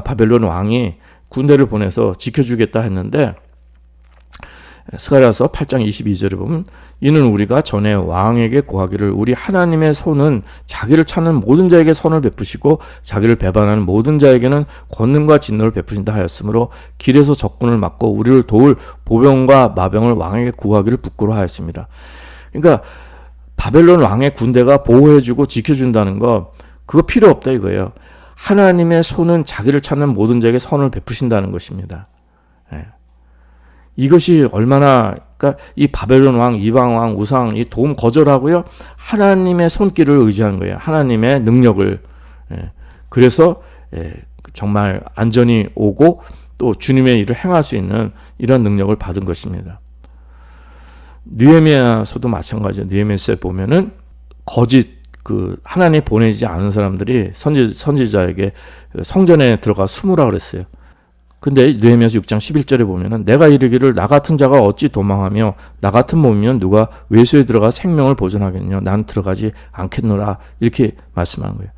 바벨론 왕이 군대를 보내서 지켜주겠다 했는데 스가랴서 8장 22절에 보면 이는 우리가 전에 왕에게 고하기를 우리 하나님의 손은 자기를 찾는 모든 자에게 선을 베푸시고 자기를 배반하는 모든 자에게는 권능과 진노를 베푸신다 하였으므로 길에서 적군을 막고 우리를 도울 보병과 마병을 왕에게 구하기를 부끄러워하였습니다. 그러니까 바벨론 왕의 군대가 보호해주고 지켜준다는 거 그거 필요 없다 이거예요. 하나님의 손은 자기를 찾는 모든 자에게 선을 베푸신다는 것입니다. 이것이 얼마나, 그러니까 이 바벨론 왕, 이방 왕, 우상, 이 도움 거절하고요. 하나님의 손길을 의지한 거예요. 하나님의 능력을. 그래서 정말 안전이 오고 또 주님의 일을 행할 수 있는 이런 능력을 받은 것입니다. 느헤미야서도 마찬가지예요. 느헤미야서에 보면은 거짓 하나님 보내지 않은 사람들이 선지자에게 성전에 들어가 숨으라 그랬어요. 근데 느헤미야서 6장 11절에 보면은 내가 이르기를 나 같은 자가 어찌 도망하며 나 같은 몸이면 누가 외소에 들어가 생명을 보존하겠느냐 난 들어가지 않겠노라 이렇게 말씀한 거예요.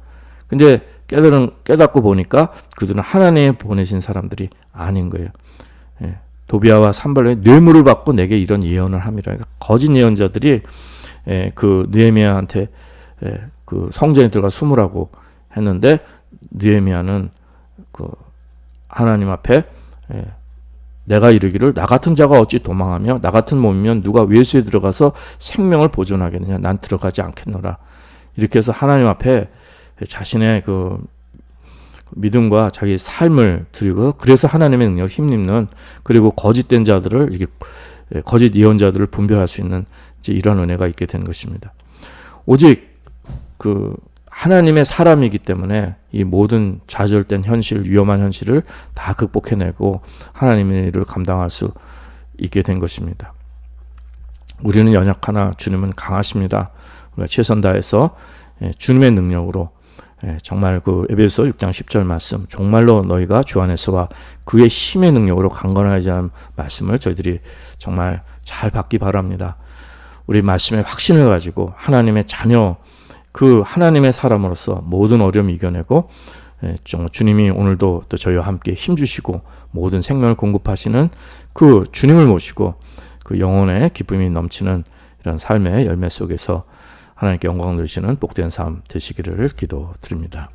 근데 깨닫고 보니까 그들은 하나님 보내신 사람들이 아닌 거예요. 도비아와 산발론이 뇌물을 받고 내게 이런 예언을 함이라. 그러니까 거짓 예언자들이 그 느헤미야한테 그 성전에 들어가 숨으라고 했는데 느헤미야는 하나님 앞에 내가 이르기를 나 같은 자가 어찌 도망하며 나 같은 몸이면 누가 외수에 들어가서 생명을 보존하겠느냐 난 들어가지 않겠노라. 이렇게 해서 하나님 앞에 자신의 그 믿음과 자기 삶을 드리고 그래서 하나님의 능력을 힘입는 그리고 거짓된 자들을 이렇게 거짓 예언자들을 분별할 수 있는 이제 이런 은혜가 있게 된 것입니다. 오직 하나님의 사람이기 때문에 이 모든 좌절된 현실, 위험한 현실을 다 극복해내고 하나님의 일을 감당할 수 있게 된 것입니다. 우리는 연약하나 주님은 강하십니다. 우리가 최선 다해서 주님의 능력으로 정말 에베소서 6장 10절 말씀 정말로 너희가 주 안에서와 그의 힘의 능력으로 강건하지 않은 말씀을 저희들이 정말 잘 받기 바랍니다. 우리 말씀의 확신을 가지고 하나님의 자녀 하나님의 사람으로서 모든 어려움 이겨내고 주님이 오늘도 또 저희와 함께 힘주시고 모든 생명을 공급하시는 그 주님을 모시고 그 영혼의 기쁨이 넘치는 이런 삶의 열매 속에서 하나님께 영광을 누리시는 복된 삶 되시기를 기도드립니다.